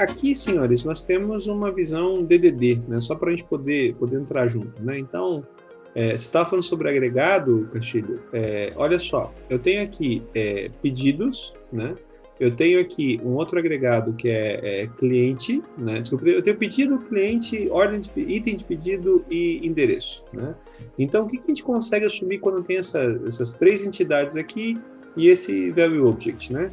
aqui, senhores, nós temos uma visão DDD, né? Só para a gente poder entrar junto, né? Então, você estava falando sobre agregado, Castilho. Olha só, eu tenho aqui pedidos, né? Eu tenho aqui um outro agregado que é cliente, né? Desculpa, eu tenho pedido, cliente, ordem de item de pedido e endereço, né? Então, o que a gente consegue assumir quando tem essas três entidades aqui e esse value object, né?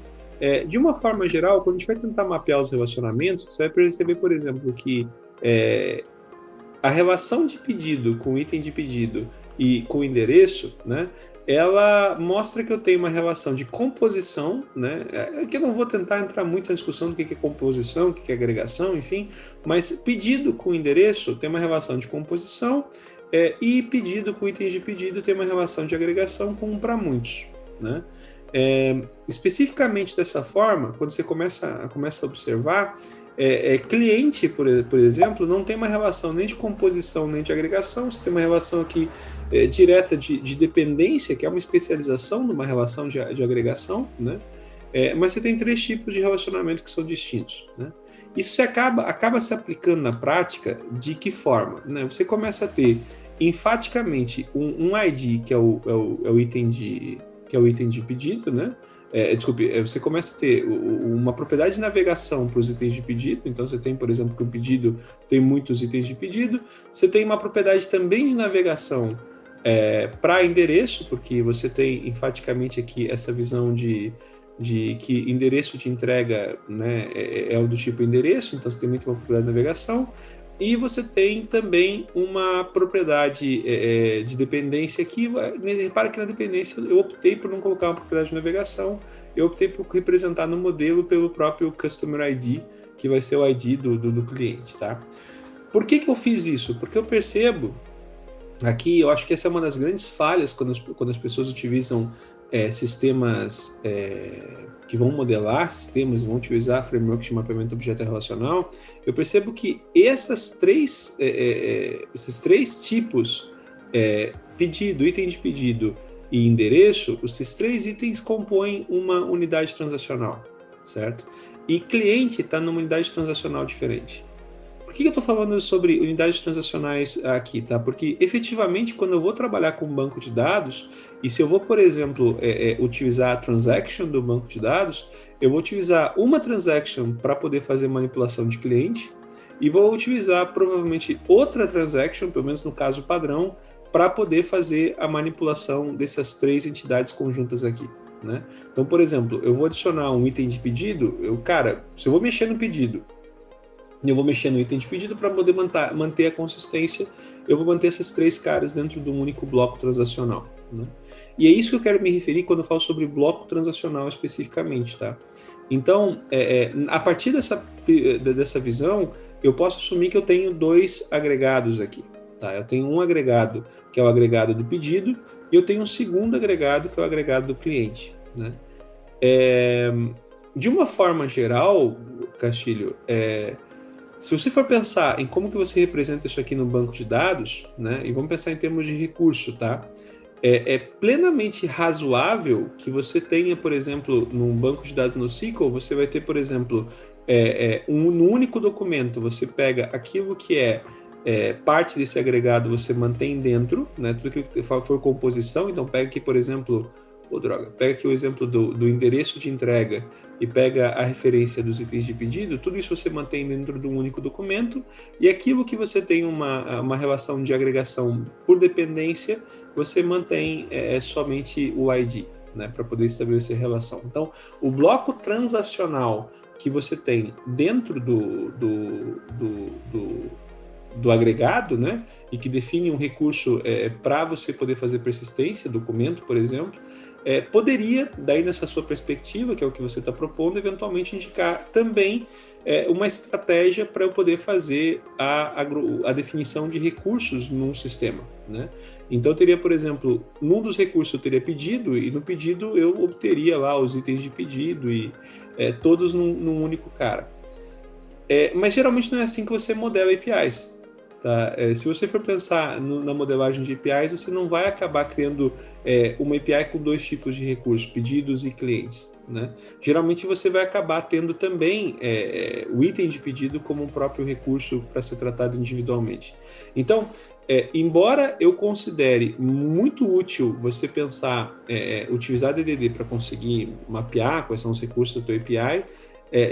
De uma forma geral, quando a gente vai tentar mapear os relacionamentos, você vai perceber, por exemplo, que a relação de pedido com item de pedido e com endereço, né, ela mostra que eu tenho uma relação de composição, né, que eu não vou tentar entrar muito na discussão do que é composição, o que é agregação, enfim, mas pedido com endereço tem uma relação de composição e pedido com itens de pedido tem uma relação de agregação com um para muitos, né? Especificamente dessa forma, quando você começa a observar, cliente, por exemplo, não tem uma relação nem de composição nem de agregação, você tem uma relação aqui direta de dependência, que é uma especialização numa relação de agregação, né? Mas você tem três tipos de relacionamento que são distintos, né? Isso acaba se aplicando na prática de que forma, né? Você começa a ter enfaticamente um ID, que é o item de pedido, né? Desculpe, você começa a ter uma propriedade de navegação para os itens de pedido. Então, você tem, por exemplo, que o pedido tem muitos itens de pedido. Você tem uma propriedade também de navegação para endereço, porque você tem enfaticamente aqui essa visão de que endereço de entrega, né, é o do tipo endereço, então você tem muito uma propriedade de navegação. E você tem também uma propriedade de dependência aqui. Repara que na dependência eu optei por não colocar uma propriedade de navegação, eu optei por representar no modelo pelo próprio Customer ID, que vai ser o ID do cliente, tá? Por que eu fiz isso? Porque eu percebo aqui, eu acho que essa é uma das grandes falhas quando as pessoas utilizam sistemas que vão modelar sistemas, vão utilizar frameworks de mapeamento objeto relacional. Eu percebo que esses três tipos, pedido, item de pedido e endereço, esses três itens compõem uma unidade transacional, certo? E cliente está numa unidade transacional diferente. Por que eu estou falando sobre unidades transacionais aqui, tá? Porque efetivamente, quando eu vou trabalhar com um banco de dados, e se eu vou, por exemplo, utilizar a transaction do banco de dados, eu vou utilizar uma transaction para poder fazer manipulação de cliente, e vou utilizar provavelmente outra transaction, pelo menos no caso padrão, para poder fazer a manipulação dessas três entidades conjuntas aqui, né? Então, por exemplo, eu vou adicionar um item de pedido, se eu vou mexer no pedido, eu vou mexer no item de pedido para poder manter a consistência, eu vou manter essas três caras dentro de um único bloco transacional, né? E é isso que eu quero me referir quando eu falo sobre bloco transacional especificamente, tá? Então, a partir dessa visão, eu posso assumir que eu tenho dois agregados aqui, tá? Eu tenho um agregado que é o agregado do pedido e eu tenho um segundo agregado que é o agregado do cliente, né? De uma forma geral, Castilho, se você for pensar em como que você representa isso aqui no banco de dados, né, e vamos pensar em termos de recurso, tá? É plenamente razoável que você tenha, por exemplo, num banco de dados no SQL, você vai ter, por exemplo, no único documento, você pega aquilo que parte desse agregado, você mantém dentro, né, tudo que for composição, então pega aqui, por exemplo, pega aqui o exemplo do endereço de entrega e pega a referência dos itens de pedido, tudo isso você mantém dentro de um único documento, e aquilo que você tem uma relação de agregação por dependência, você mantém somente o ID, né, para poder estabelecer relação. Então, o bloco transacional que você tem dentro do agregado, né, e que define um recurso para você poder fazer persistência, documento, por exemplo, poderia, daí nessa sua perspectiva, que é o que você está propondo, eventualmente indicar também uma estratégia para eu poder fazer a definição de recursos num sistema, né? Então eu teria, por exemplo, num dos recursos eu teria pedido, e no pedido eu obteria lá os itens de pedido e todos num único cara. Mas geralmente não é assim que você modela APIs. Tá? Se você for pensar na modelagem de APIs, você não vai acabar criando uma API com dois tipos de recursos, pedidos e clientes. Né? Geralmente você vai acabar tendo também o item de pedido como um próprio recurso para ser tratado individualmente. Então, embora eu considere muito útil você pensar, utilizar DDD para conseguir mapear quais são os recursos da tua API,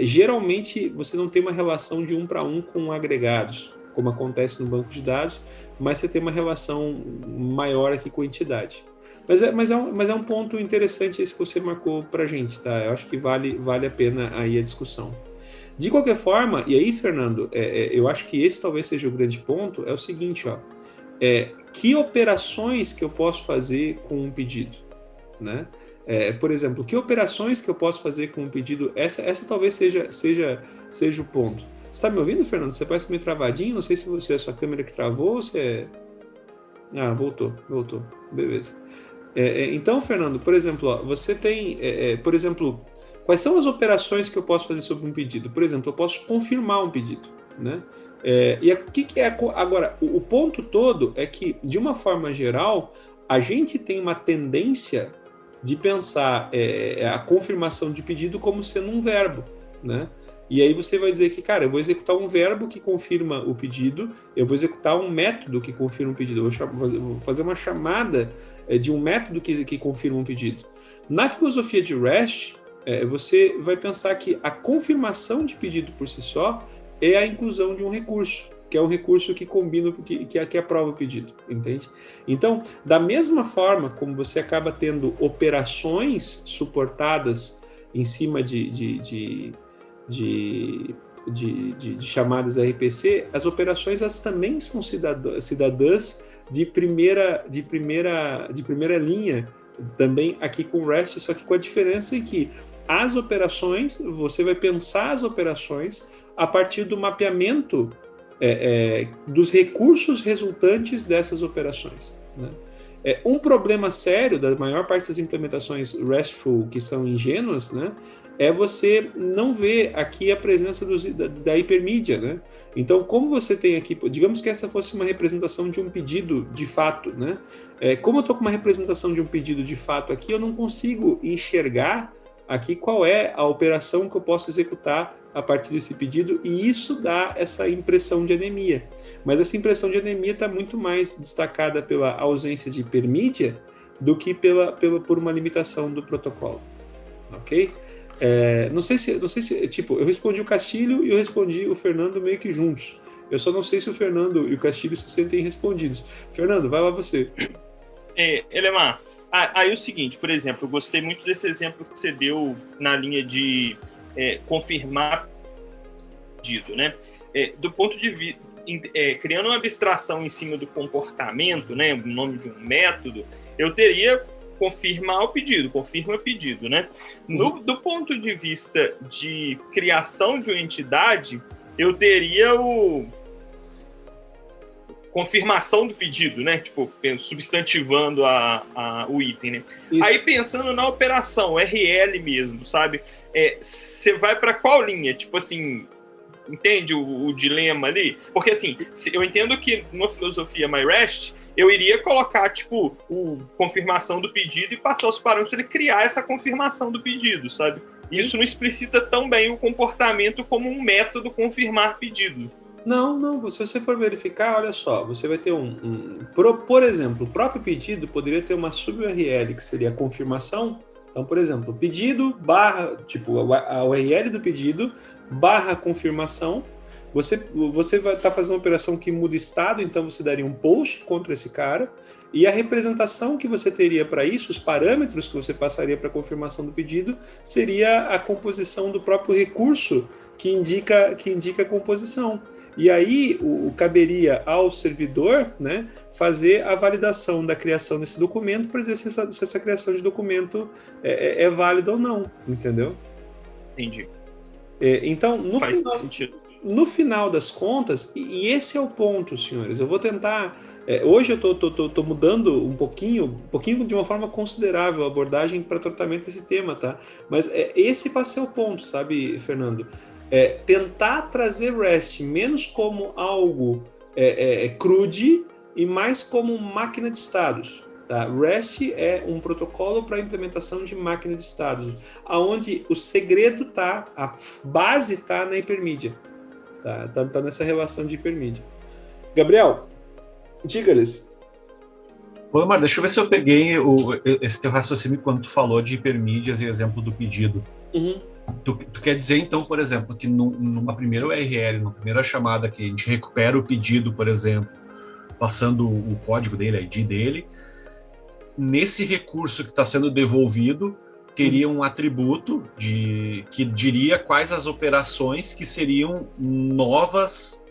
geralmente você não tem uma relação de 1 para 1 com agregados, como acontece no banco de dados, mas você tem uma relação maior aqui com a entidade. Mas é um ponto interessante esse que você marcou para a gente, tá? Eu acho que vale a pena aí a discussão. De qualquer forma, e aí, Fernando, eu acho que esse talvez seja o grande ponto, é o seguinte, ó, que operações que eu posso fazer com um pedido, né? Por exemplo, que operações que eu posso fazer com um pedido, essa talvez seja o ponto. Você está me ouvindo, Fernando? Você parece meio travadinho, não sei se é a sua câmera que travou ou se é... Ah, voltou, beleza. Então, Fernando, por exemplo, ó, você tem, por exemplo, quais são as operações que eu posso fazer sobre um pedido? Por exemplo, eu posso confirmar um pedido, né? E o que é agora? O ponto todo é que, de uma forma geral, a gente tem uma tendência de pensar a confirmação de pedido como sendo um verbo, né? E aí você vai dizer que, cara, eu vou executar um verbo que confirma o pedido, eu vou executar um método que confirma o pedido, eu vou fazer uma chamada de um método que confirma um pedido. Na filosofia de REST, você vai pensar que a confirmação de pedido por si só é a inclusão de um recurso, que é um recurso que combina, que aprova o pedido, entende? Então, da mesma forma como você acaba tendo operações suportadas em cima de chamadas RPC, as operações elas também são cidadãs de primeira linha, também aqui com o REST, só que com a diferença em que as operações, você vai pensar as operações a partir do mapeamento dos recursos resultantes dessas operações, né? Um problema sério da maior parte das implementações RESTful que são ingênuas, né, é você não ver aqui a presença da hipermídia, né? Então, como você tem aqui, digamos que essa fosse uma representação de um pedido de fato, né? Como eu estou com uma representação de um pedido de fato aqui, eu não consigo enxergar aqui qual é a operação que eu posso executar a partir desse pedido, e isso dá essa impressão de anemia. Mas essa impressão de anemia está muito mais destacada pela ausência de hipermídia do que por uma limitação do protocolo, ok? Não sei se, tipo, eu respondi o Castilho e eu respondi o Fernando meio que juntos. Eu só não sei se o Fernando e o Castilho se sentem respondidos. Fernando, vai lá você. Elemar, aí o seguinte, por exemplo, eu gostei muito desse exemplo que você deu na linha de confirmar pedido, né? Do ponto de vista, criando uma abstração em cima do comportamento, né, o nome de um método, eu teria confirmar o pedido, confirma pedido, né? Do ponto de vista de criação de uma entidade, eu teria confirmação do pedido, né? Tipo, substantivando o item, né? Isso. Aí pensando na operação, RL mesmo, sabe? Você vai para qual linha? Tipo assim, entende o dilema ali? Porque assim, eu entendo que numa filosofia MyREST, eu iria colocar, tipo, confirmação do pedido e passar os parâmetros para ele criar essa confirmação do pedido, sabe? Isso não explicita tão bem o comportamento como um método confirmar pedido. Não, se você for verificar, olha só, você vai ter por exemplo, o próprio pedido poderia ter uma sub-URL, que seria a confirmação. Então, por exemplo, pedido barra, tipo, a URL do pedido barra confirmação. Você vai estar fazendo uma operação que muda estado, então você daria um post contra esse cara, e a representação que você teria para isso, os parâmetros que você passaria para a confirmação do pedido, seria a composição do próprio recurso que indica a composição. E aí caberia ao servidor, né, fazer a validação da criação desse documento para dizer se essa criação de documento é válida ou não, entendeu? Entendi. Então, no final das contas, e esse é o ponto, senhores, eu vou tentar... hoje eu tô mudando um pouquinho de uma forma considerável a abordagem para tratamento desse tema, tá? Mas esse vai ser o ponto, sabe, Fernando? Tentar trazer REST menos como algo CRUD e mais como máquina de estados. Tá? REST é um protocolo para implementação de máquina de estados, onde o segredo está, a base está na hipermídia. Tá nessa relação de hipermídia. Gabriel, diga-lhes. Pô, Mar, deixa eu ver se eu peguei esse teu raciocínio quando tu falou de hipermídias e exemplo do pedido. Uhum. Tu quer dizer, então, por exemplo, que numa primeira URL, numa primeira chamada que a gente recupera o pedido, por exemplo, passando o código dele, a ID dele, nesse recurso que está sendo devolvido, teria um atributo que diria quais as operações que seriam novas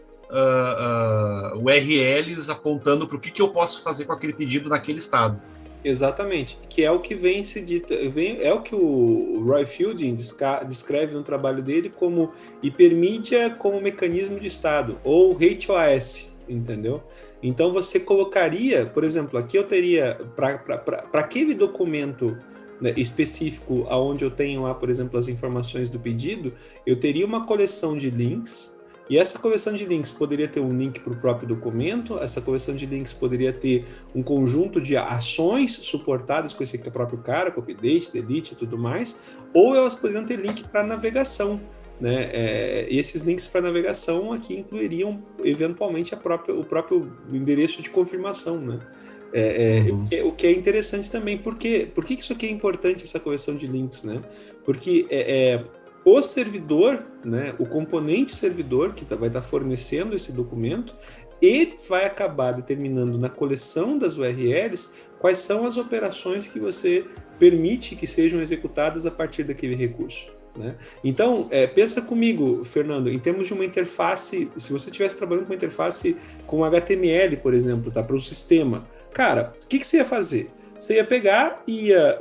URLs apontando para o que eu posso fazer com aquele pedido naquele estado. Exatamente, que é o que vem se dita, é o que o Roy Fielding descreve no trabalho dele como hipermídia como mecanismo de estado, ou HOAS, entendeu? Então você colocaria, por exemplo, aqui eu teria, para aquele documento, né, específico, onde eu tenho lá, por exemplo, as informações do pedido, eu teria uma coleção de links, e essa coleção de links poderia ter um link para o próprio documento, essa coleção de links poderia ter um conjunto de ações suportadas com esse próprio cara, copy, paste, delete e tudo mais, ou elas poderiam ter link para navegação, né? E esses links para navegação aqui incluiriam, eventualmente, o próprio endereço de confirmação, né? O que é interessante também. Por que isso aqui é importante, essa coleção de links, né? Porque o servidor, né, o componente servidor que vai estar fornecendo esse documento, ele vai acabar determinando na coleção das URLs quais são as operações que você permite que sejam executadas a partir daquele recurso, né? Então, pensa comigo, Fernando, em termos de uma interface, se você estivesse trabalhando com uma interface com HTML, por exemplo, tá, para o sistema, cara, o que você ia fazer? Você ia pegar e ia...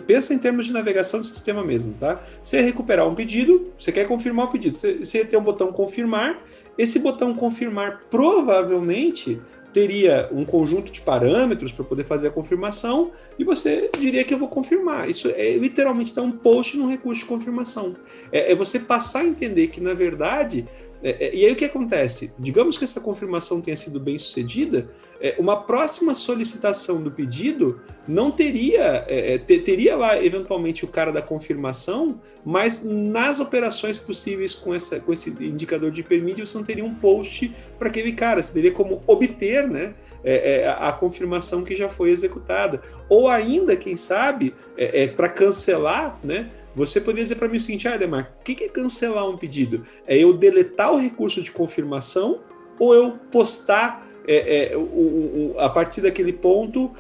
pensa em termos de navegação do sistema mesmo, tá? Você ia recuperar um pedido, você quer confirmar o pedido, você ia ter um botão confirmar, esse botão confirmar provavelmente teria um conjunto de parâmetros para poder fazer a confirmação, e você diria que eu vou confirmar. Isso é literalmente dar um post num recurso de confirmação. É você passar a entender que, na verdade... e aí o que acontece? Digamos que essa confirmação tenha sido bem sucedida, uma próxima solicitação do pedido não teria, teria lá eventualmente o cara da confirmação, mas nas operações possíveis com esse indicador de hipermídia você não teria um post para aquele cara, você teria como obter, né, a confirmação que já foi executada. Ou ainda, quem sabe, para cancelar, né, você poderia dizer para mim o seguinte: Ademar, o que é cancelar um pedido? É eu deletar o recurso de confirmação ou eu postar a partir daquele ponto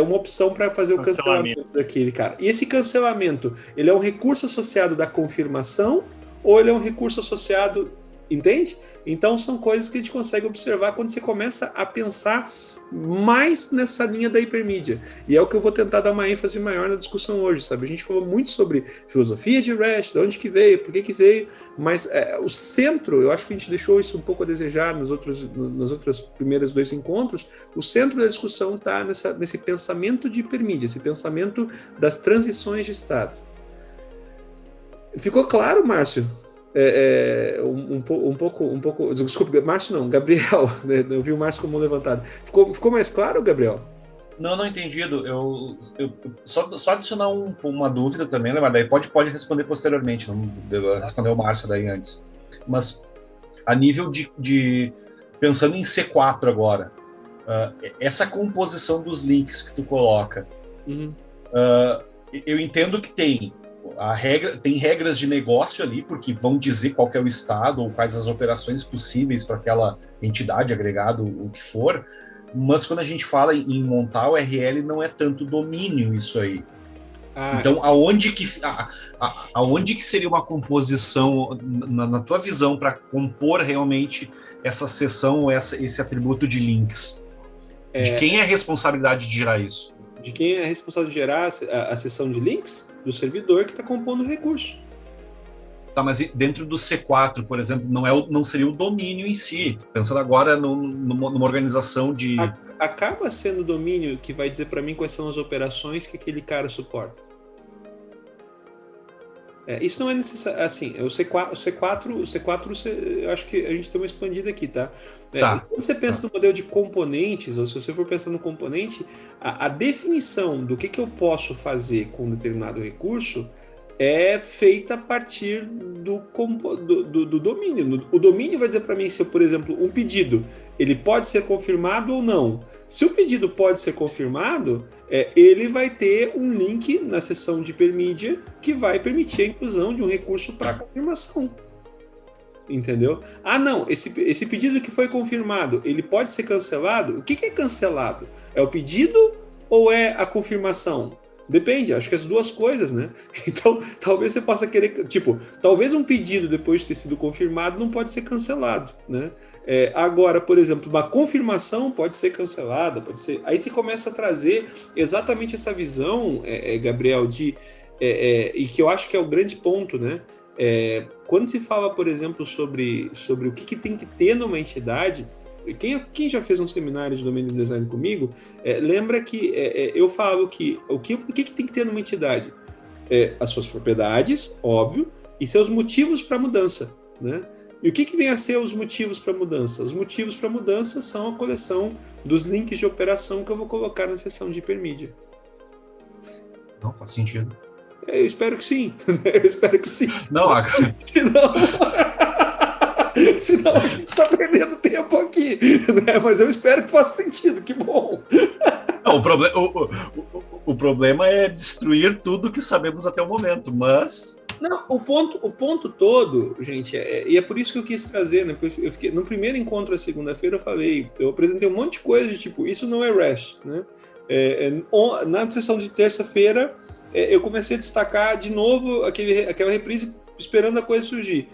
uma opção para fazer o cancelamento daquele cara? E esse cancelamento, ele é um recurso associado da confirmação ou ele é um recurso associado, entende? Então são coisas que a gente consegue observar quando você começa a pensar mais nessa linha da hipermídia. E é o que eu vou tentar dar uma ênfase maior na discussão hoje, sabe? A gente falou muito sobre filosofia de REST, de onde que veio, por que veio, mas o centro, eu acho que a gente deixou isso um pouco a desejar nos outros primeiros dois encontros. O centro da discussão está nesse pensamento de hipermídia, esse pensamento das transições de estado. Ficou claro, Márcio? Um pouco. Desculpa, Márcio não, Gabriel. Eu vi o Márcio como levantado. Ficou mais claro, Gabriel? Não entendido. Eu só adicionar uma dúvida também, né? Mas daí pode responder posteriormente. Não responder o Márcio daí antes. Mas a nível de pensando em C4 agora, essa composição dos links que tu coloca, eu entendo que tem regras de negócio ali, porque vão dizer qual que é o estado ou quais as operações possíveis para aquela entidade, agregado, o que for, mas quando a gente fala em montar o URL, não é tanto domínio isso aí. Então, aonde que seria uma composição, na tua visão, para compor realmente essa seção ou esse atributo de links? De quem é a responsabilidade de gerar isso? De quem é responsável de gerar a seção de links? Do servidor que está compondo o recurso. Tá, mas dentro do C4, por exemplo, não seria o domínio em si. Pensando agora numa organização de... Acaba sendo o domínio que vai dizer para mim quais são as operações que aquele cara suporta. Isso não é necessário, assim, o C4, eu acho que a gente tem uma expandida aqui, tá? Quando você pensa no modelo de componentes, ou se você for pensando no componente, a definição do que eu posso fazer com um determinado recurso é feita a partir do domínio. O domínio vai dizer para mim se, por exemplo, um pedido, ele pode ser confirmado ou não. Se o pedido pode ser confirmado, ele vai ter um link na seção de hipermídia que vai permitir a inclusão de um recurso para confirmação. Entendeu? Não, esse pedido que foi confirmado, ele pode ser cancelado? O que é cancelado? É o pedido ou é a confirmação? Depende, acho que as duas coisas, né? Então, talvez você possa querer... talvez um pedido, depois de ter sido confirmado, não pode ser cancelado, né? Agora, por exemplo, uma confirmação pode ser cancelada, pode ser... Aí você começa a trazer exatamente essa visão, Gabriel, e que eu acho que é o grande ponto, né? Quando se fala, por exemplo, sobre o que tem que ter numa entidade... Quem já fez um seminário de domínio do design comigo, lembra que eu falo que o que tem que ter numa entidade? As suas propriedades, óbvio, e seus motivos para mudança, né? E o que vem a ser os motivos para mudança? Os motivos para mudança são a coleção dos links de operação que eu vou colocar na seção de hipermídia. Não faz sentido. Eu espero que sim. Eu espero que sim. Não, Senão a gente está perdendo tempo aqui, né? Mas eu espero que faça sentido, que bom. Não, o problema é destruir tudo que sabemos até o momento, mas... Não, o ponto todo, gente, e é por isso que eu quis trazer, né? Porque eu fiquei, no primeiro encontro, a segunda-feira, eu apresentei um monte de coisa de tipo, isso não é REST, né? Na sessão de terça-feira, eu comecei a destacar de novo aquela reprise esperando a coisa surgir.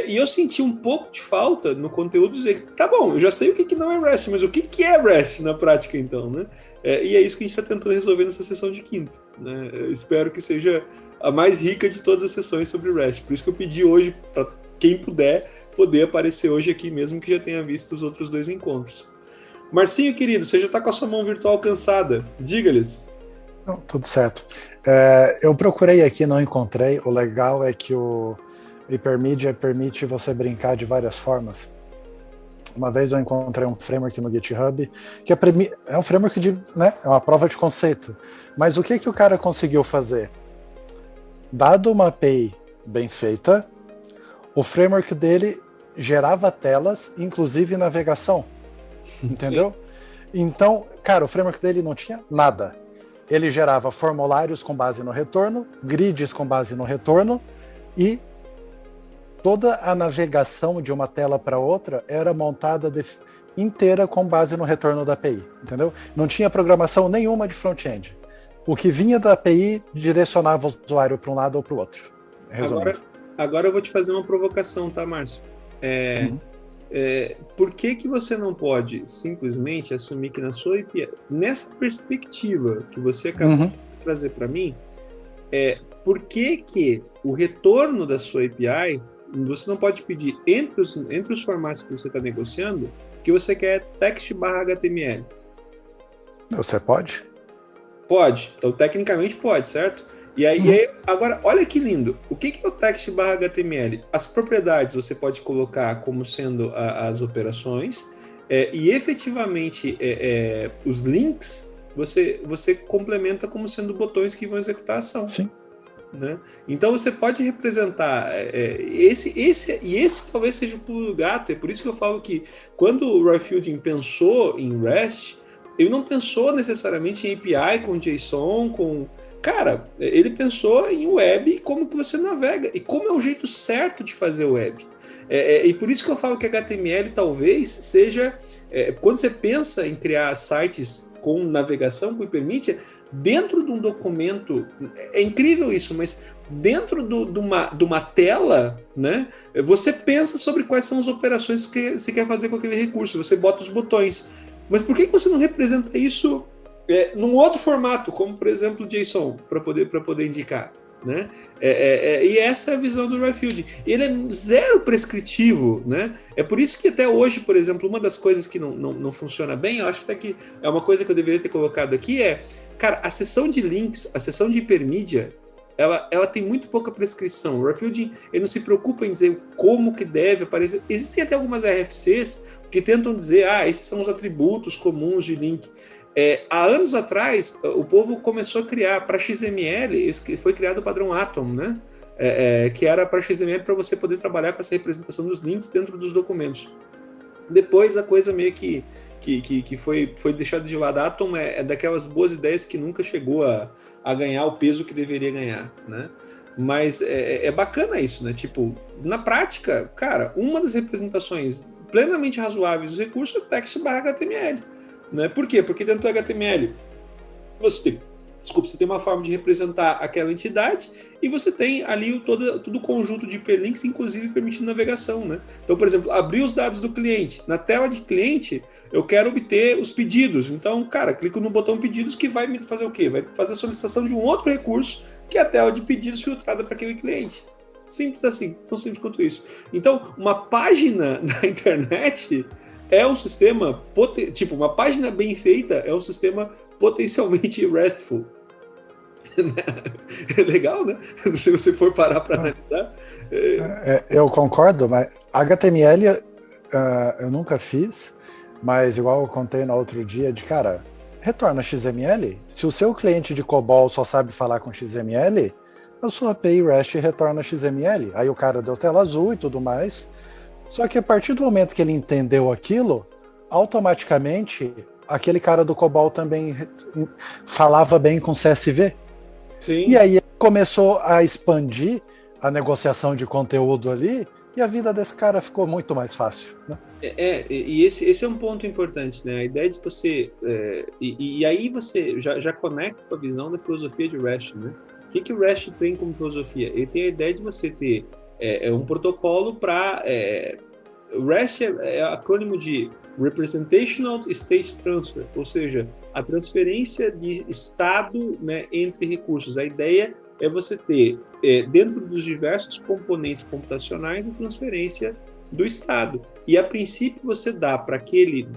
E eu senti um pouco de falta no conteúdo dizer, tá bom, eu já sei o que não é REST, mas o que é REST na prática então, né? E é isso que a gente está tentando resolver nessa sessão de quinta, né? Eu espero que seja a mais rica de todas as sessões sobre REST, por isso que eu pedi hoje para quem puder poder aparecer hoje aqui, mesmo que já tenha visto os outros 2 encontros. Marcinho, querido, você já está com a sua mão virtual cansada, diga-lhes. Tudo certo. Eu procurei aqui, não encontrei, o legal é que o Hypermedia permite você brincar de várias formas. Uma vez eu encontrei um framework no GitHub, que é um framework né, é uma prova de conceito. Mas o que o cara conseguiu fazer? Dado uma API bem feita, o framework dele gerava telas, inclusive navegação. Entendeu? Então, cara, o framework dele não tinha nada. Ele gerava formulários com base no retorno, grids com base no retorno, e toda a navegação de uma tela para outra era montada inteira com base no retorno da API, entendeu? Não tinha programação nenhuma de front-end. O que vinha da API direcionava o usuário para um lado ou para o outro. Resumindo. Agora eu vou te fazer uma provocação, tá, Márcio? Por que você não pode simplesmente assumir que na sua API, nessa perspectiva que você acabou de trazer para mim, por que o retorno da sua API você não pode pedir entre os formatos que você está negociando que você quer text/HTML? Você pode? Pode. Então, tecnicamente pode, certo? E aí, agora, olha que lindo. O que é o text/HTML? As propriedades você pode colocar como sendo as operações e, efetivamente, os links você complementa como sendo botões que vão executar a ação. Sim. Né? Então você pode representar esse talvez seja o pulo do gato. É por isso que eu falo que quando o Roy Fielding pensou em REST, ele não pensou necessariamente em API com JSON, cara, ele pensou em web e como que você navega e como é o jeito certo de fazer web. E por isso que eu falo que HTML talvez seja quando você pensa em criar sites com navegação, com hipermídia, dentro de um documento, é incrível isso, mas dentro de uma tela, né, você pensa sobre quais são as operações que você quer fazer com aquele recurso, você bota os botões. Mas por que você não representa isso num outro formato, como por exemplo o JSON, para poder indicar? Né? E essa é a visão do Roy Fielding. Ele é zero prescritivo, né? É por isso que até hoje, por exemplo, uma das coisas que não funciona bem, eu acho que até que é uma coisa que eu deveria ter colocado aqui cara, a seção de links, a seção de hipermídia, ela tem muito pouca prescrição. O Railfield, ele não se preocupa em dizer como que deve aparecer. Existem até algumas RFCs que tentam dizer, esses são os atributos comuns de link. Há anos atrás, o povo começou a criar, para XML, foi criado o padrão Atom, né? Que era para XML para você poder trabalhar com essa representação dos links dentro dos documentos. Depois a coisa meio que foi deixada de lado. A Atom é daquelas boas ideias que nunca chegou a ganhar o peso que deveria ganhar, né? Mas é bacana isso, né? Tipo, na prática, cara, uma das representações plenamente razoáveis dos recursos é o text/HTML, né? Por quê? Porque dentro do HTML você tem uma forma de representar aquela entidade e você tem ali todo o conjunto de hiperlinks, inclusive permitindo navegação, né? Então, por exemplo, abrir os dados do cliente. Na tela de cliente, eu quero obter os pedidos. Então, cara, clico no botão pedidos que vai me fazer o quê? Vai fazer a solicitação de um outro recurso, que é a tela de pedidos filtrada para aquele cliente. Simples assim, tão simples quanto isso. Então, uma página na internet é um sistema, uma página bem feita é um sistema potencialmente RESTful. É legal, né? Se você for parar para analisar. Eu concordo, mas HTML eu nunca fiz, mas igual eu contei no outro dia, cara, retorna XML. Se o seu cliente de COBOL só sabe falar com XML, a sua API REST retorna XML. Aí o cara deu tela azul e tudo mais. Só que a partir do momento que ele entendeu aquilo, automaticamente aquele cara do COBOL também falava bem com CSV. Sim. E aí ele começou a expandir a negociação de conteúdo ali e a vida desse cara ficou muito mais fácil, né? E esse é um ponto importante, né? A ideia de você... E aí você já conecta com a visão da filosofia de REST, né? O que o REST tem como filosofia? Ele tem a ideia de você ter um protocolo para... REST é acrônimo de Representational State Transfer, ou seja, a transferência de estado, né, entre recursos. A ideia é você ter, dentro dos diversos componentes computacionais, a transferência do estado. E, a princípio, você dá para aquele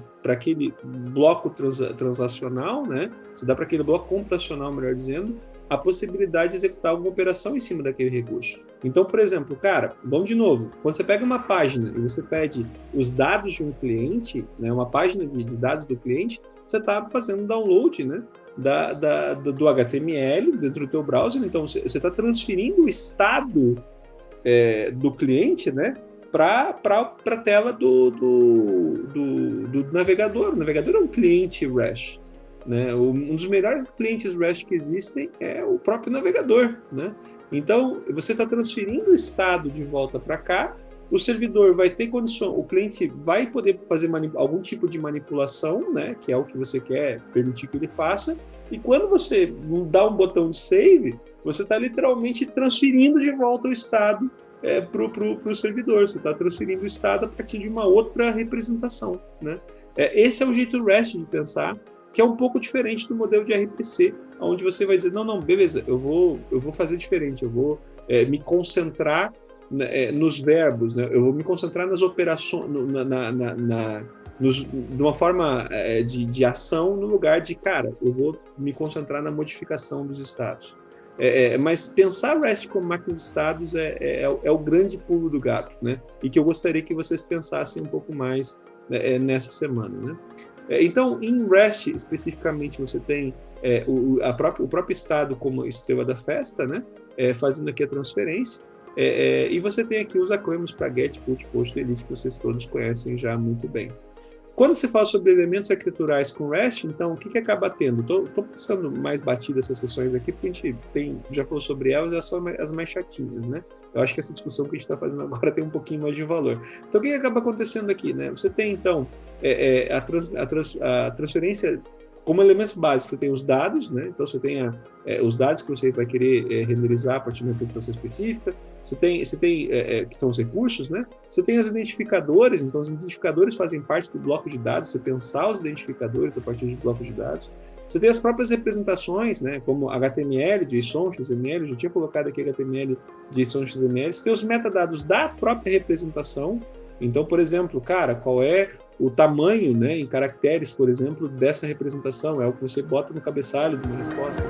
bloco transacional, né, você dá para aquele bloco computacional, melhor dizendo, a possibilidade de executar alguma operação em cima daquele recurso. Então, por exemplo, cara, vamos de novo, quando você pega uma página e você pede os dados de um cliente, né, uma página de dados do cliente, você está fazendo download, né, do HTML dentro do teu browser. Então, você está transferindo o estado do cliente, né, para a tela do navegador. O navegador é um cliente REST. Né? Um dos melhores clientes REST que existem é o próprio navegador, né? Então, você está transferindo o estado de volta para cá, o servidor vai ter condição, o cliente vai poder fazer algum tipo de manipulação, né? Que é o que você quer permitir que ele faça, e quando você dá um botão de save, você está literalmente transferindo de volta o estado para o servidor, você está transferindo o estado a partir de uma outra representação, né? Esse é o jeito REST de pensar, que é um pouco diferente do modelo de RPC, onde você vai dizer, não, beleza, eu vou fazer diferente, eu vou me concentrar nos verbos, né? Eu vou me concentrar nas operações, de uma forma de ação, no lugar de, cara, eu vou me concentrar na modificação dos estados. Mas pensar REST como máquina de estados é o grande pulo do gato, né? E que eu gostaria que vocês pensassem um pouco mais nessa semana, né? Então, em REST, especificamente, você tem o próprio estado como estrela da festa, né? Fazendo aqui a transferência, e você tem aqui os acrônimos para GET, PUT, POST, DELETE, que vocês todos conhecem já muito bem. Quando se fala sobre elementos arquiteturais com REST, então, o que acaba tendo? Estou passando mais batida essas sessões aqui, porque a gente já falou sobre elas, elas são as mais chatinhas, né? Eu acho que essa discussão que a gente está fazendo agora tem um pouquinho mais de valor. Então, o que acaba acontecendo aqui, né? Você tem, então, a transferência como elementos básicos. Você tem os dados, né? Então você tem os dados que você vai querer renderizar a partir de uma representação específica. Você tem que são os recursos, né? Você tem os identificadores. Então os identificadores fazem parte do bloco de dados. Você pensar os identificadores a partir de bloco de dados. Você tem as próprias representações, né? Como HTML, JSON, XML. Eu já tinha colocado aqui HTML, JSON, XML. Você tem os metadados da própria representação. Então, por exemplo, cara, qual é o tamanho, né, em caracteres, por exemplo, dessa representação? É o que você bota no cabeçalho de uma resposta.